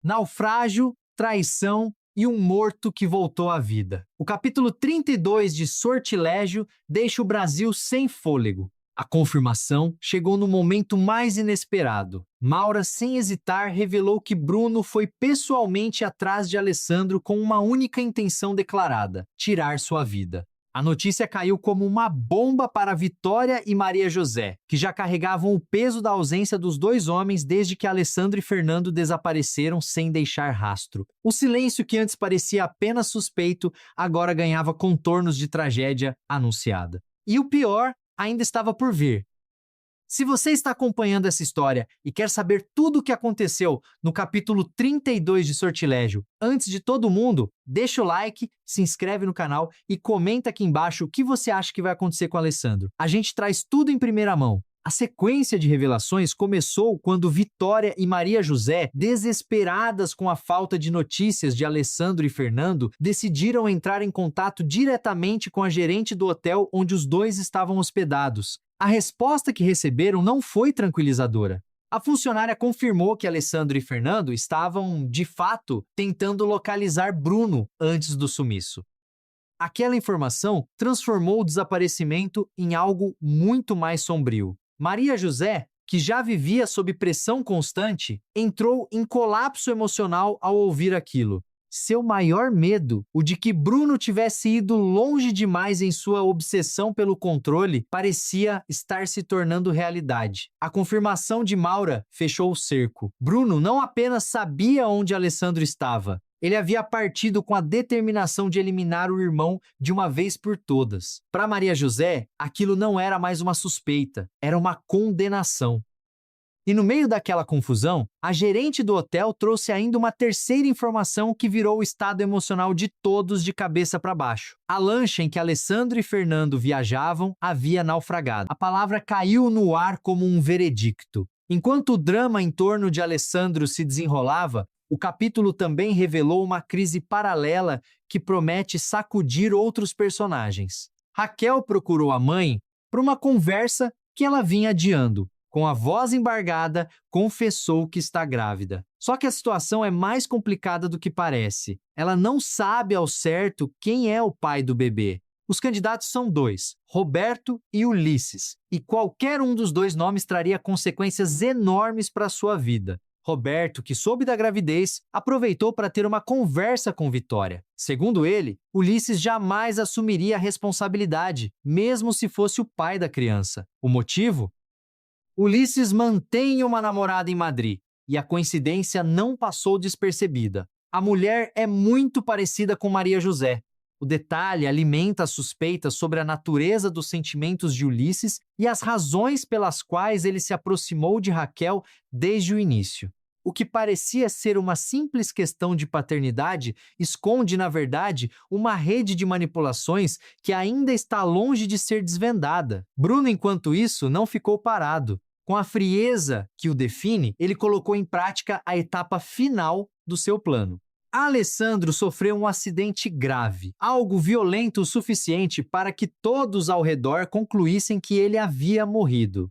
naufrágio, traição e um morto que voltou à vida. O capítulo 32 de Sortilégio deixa o Brasil sem fôlego. A confirmação chegou no momento mais inesperado. Maura, sem hesitar, revelou que Bruno foi pessoalmente atrás de Alessandro com uma única intenção declarada: tirar sua vida. A notícia caiu como uma bomba para Vitória e Maria José, que já carregavam o peso da ausência dos dois homens desde que Alessandro e Fernando desapareceram sem deixar rastro. O silêncio que antes parecia apenas suspeito, agora ganhava contornos de tragédia anunciada. E o pior ainda estava por vir. Se você está acompanhando essa história e quer saber tudo o que aconteceu no capítulo 32 de Sortilégio, antes de todo mundo, deixa o like, se inscreve no canal e comenta aqui embaixo o que você acha que vai acontecer com o Alessandro. A gente traz tudo em primeira mão. A sequência de revelações começou quando Vitória e Maria José, desesperadas com a falta de notícias de Alessandro e Fernando, decidiram entrar em contato diretamente com a gerente do hotel onde os dois estavam hospedados. A resposta que receberam não foi tranquilizadora. A funcionária confirmou que Alessandro e Fernando estavam, de fato, tentando localizar Bruno antes do sumiço. Aquela informação transformou o desaparecimento em algo muito mais sombrio. Maria José, que já vivia sob pressão constante, entrou em colapso emocional ao ouvir aquilo. Seu maior medo, o de que Bruno tivesse ido longe demais em sua obsessão pelo controle, parecia estar se tornando realidade. A confirmação de Maura fechou o cerco. Bruno não apenas sabia onde Alessandro estava, ele havia partido com a determinação de eliminar o irmão de uma vez por todas. Para Maria José, aquilo não era mais uma suspeita, era uma condenação. E no meio daquela confusão, a gerente do hotel trouxe ainda uma terceira informação que virou o estado emocional de todos de cabeça para baixo. A lancha em que Alessandro e Fernando viajavam havia naufragado. A palavra caiu no ar como um veredicto. Enquanto o drama em torno de Alessandro se desenrolava, o capítulo também revelou uma crise paralela que promete sacudir outros personagens. Raquel procurou a mãe para uma conversa que ela vinha adiando. Com a voz embargada, confessou que está grávida. Só que a situação é mais complicada do que parece. Ela não sabe ao certo quem é o pai do bebê. Os candidatos são dois, Roberto e Ulisses, e qualquer um dos dois nomes traria consequências enormes para a sua vida. Roberto, que soube da gravidez, aproveitou para ter uma conversa com Vitória. Segundo ele, Ulisses jamais assumiria a responsabilidade, mesmo se fosse o pai da criança. O motivo? Ulisses mantém uma namorada em Madrid, e a coincidência não passou despercebida. A mulher é muito parecida com Maria José. O detalhe alimenta as suspeitas sobre a natureza dos sentimentos de Ulisses e as razões pelas quais ele se aproximou de Raquel desde o início. O que parecia ser uma simples questão de paternidade esconde, na verdade, uma rede de manipulações que ainda está longe de ser desvendada. Bruno, enquanto isso, não ficou parado. Com a frieza que o define, ele colocou em prática a etapa final do seu plano. Alessandro sofreu um acidente grave, algo violento o suficiente para que todos ao redor concluíssem que ele havia morrido.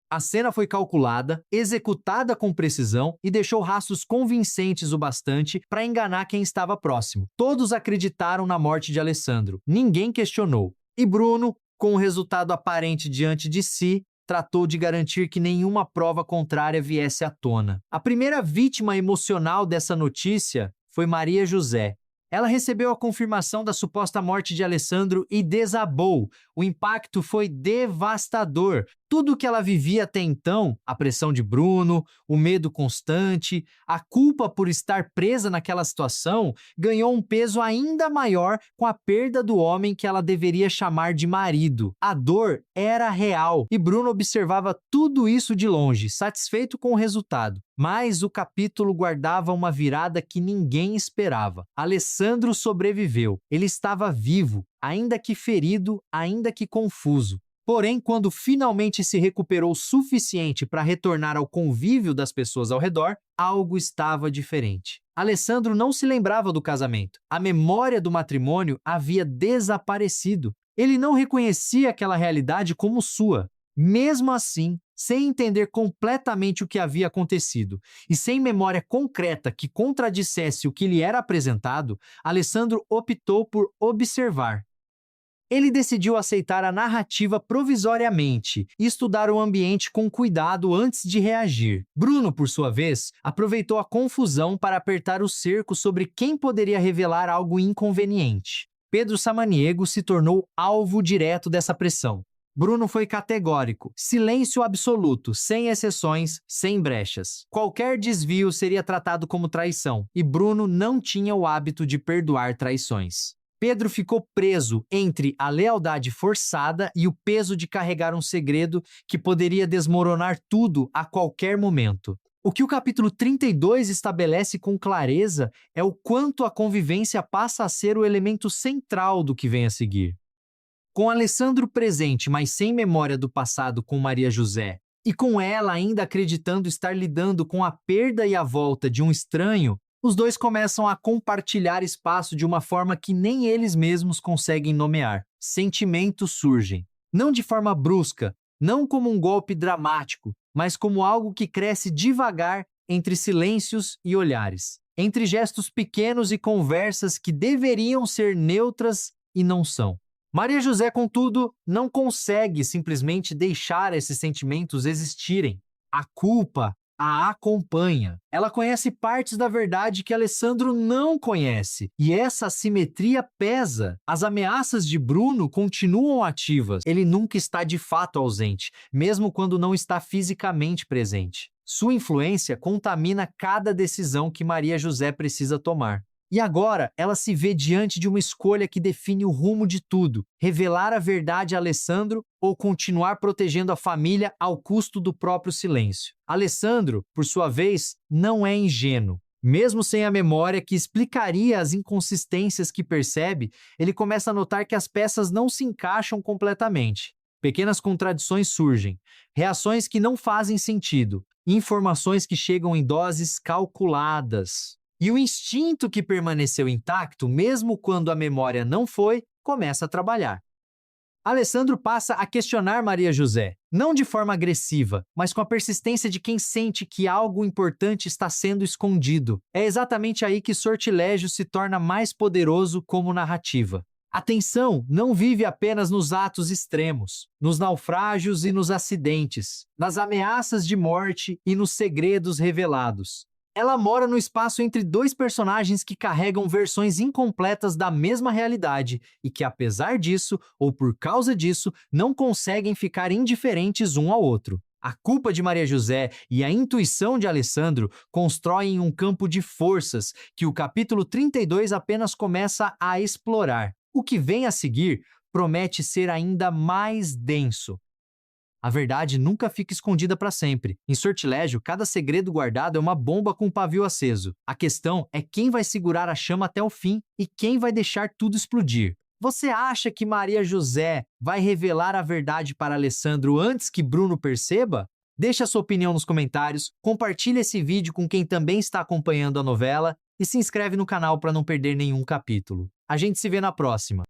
A cena foi calculada, executada com precisão e deixou rastros convincentes o bastante para enganar quem estava próximo. Todos acreditaram na morte de Alessandro, ninguém questionou. E Bruno, com o resultado aparente diante de si, tratou de garantir que nenhuma prova contrária viesse à tona. A primeira vítima emocional dessa notícia foi Maria José. Ela recebeu a confirmação da suposta morte de Alessandro e desabou. O impacto foi devastador. Tudo o que ela vivia até então, a pressão de Bruno, o medo constante, a culpa por estar presa naquela situação, ganhou um peso ainda maior com a perda do homem que ela deveria chamar de marido. A dor era real e Bruno observava tudo isso de longe, satisfeito com o resultado. Mas o capítulo guardava uma virada que ninguém esperava. Alessandro sobreviveu. Ele estava vivo, ainda que ferido, ainda que confuso. Porém, quando finalmente se recuperou o suficiente para retornar ao convívio das pessoas ao redor, algo estava diferente. Alessandro não se lembrava do casamento. A memória do matrimônio havia desaparecido. Ele não reconhecia aquela realidade como sua. Mesmo assim, Sem entender completamente o que havia acontecido e sem memória concreta que contradissesse o que lhe era apresentado, Alessandro optou por observar. Ele decidiu aceitar a narrativa provisoriamente e estudar o ambiente com cuidado antes de reagir. Bruno, por sua vez, aproveitou a confusão para apertar o cerco sobre quem poderia revelar algo inconveniente. Pedro Samaniego se tornou alvo direto dessa pressão. Bruno foi categórico, silêncio absoluto, sem exceções, sem brechas. Qualquer desvio seria tratado como traição, e Bruno não tinha o hábito de perdoar traições. Pedro ficou preso entre a lealdade forçada e o peso de carregar um segredo que poderia desmoronar tudo a qualquer momento. O que o capítulo 32 estabelece com clareza é o quanto a convivência passa a ser o elemento central do que vem a seguir. Com Alessandro presente, mas sem memória do passado com Maria José, e com ela ainda acreditando estar lidando com a perda e a volta de um estranho, os dois começam a compartilhar espaço de uma forma que nem eles mesmos conseguem nomear. Sentimentos surgem, não de forma brusca, não como um golpe dramático, mas como algo que cresce devagar entre silêncios e olhares, entre gestos pequenos e conversas que deveriam ser neutras e não são. Maria José, contudo, não consegue simplesmente deixar esses sentimentos existirem. A culpa a acompanha. Ela conhece partes da verdade que Alessandro não conhece, e essa assimetria pesa. As ameaças de Bruno continuam ativas. Ele nunca está de fato ausente, mesmo quando não está fisicamente presente. Sua influência contamina cada decisão que Maria José precisa tomar. E agora, ela se vê diante de uma escolha que define o rumo de tudo: revelar a verdade a Alessandro ou continuar protegendo a família ao custo do próprio silêncio. Alessandro, por sua vez, não é ingênuo. Mesmo sem a memória que explicaria as inconsistências que percebe, ele começa a notar que as peças não se encaixam completamente. Pequenas contradições surgem, reações que não fazem sentido, informações que chegam em doses calculadas. E o instinto que permaneceu intacto, mesmo quando a memória não foi, começa a trabalhar. Alessandro passa a questionar Maria José, não de forma agressiva, mas com a persistência de quem sente que algo importante está sendo escondido. É exatamente aí que Sortilégio se torna mais poderoso como narrativa. A tensão não vive apenas nos atos extremos, nos naufrágios e nos acidentes, nas ameaças de morte e nos segredos revelados. Ela mora no espaço entre dois personagens que carregam versões incompletas da mesma realidade e que, apesar disso, ou por causa disso, não conseguem ficar indiferentes um ao outro. A culpa de Maria José e a intuição de Alessandro constroem um campo de forças que o capítulo 32 apenas começa a explorar. O que vem a seguir promete ser ainda mais denso. A verdade nunca fica escondida para sempre. Em Sortilégio, cada segredo guardado é uma bomba com um pavio aceso. A questão é quem vai segurar a chama até o fim e quem vai deixar tudo explodir. Você acha que Maria José vai revelar a verdade para Alessandro antes que Bruno perceba? Deixe a sua opinião nos comentários, compartilhe esse vídeo com quem também está acompanhando a novela e se inscreve no canal para não perder nenhum capítulo. A gente se vê na próxima.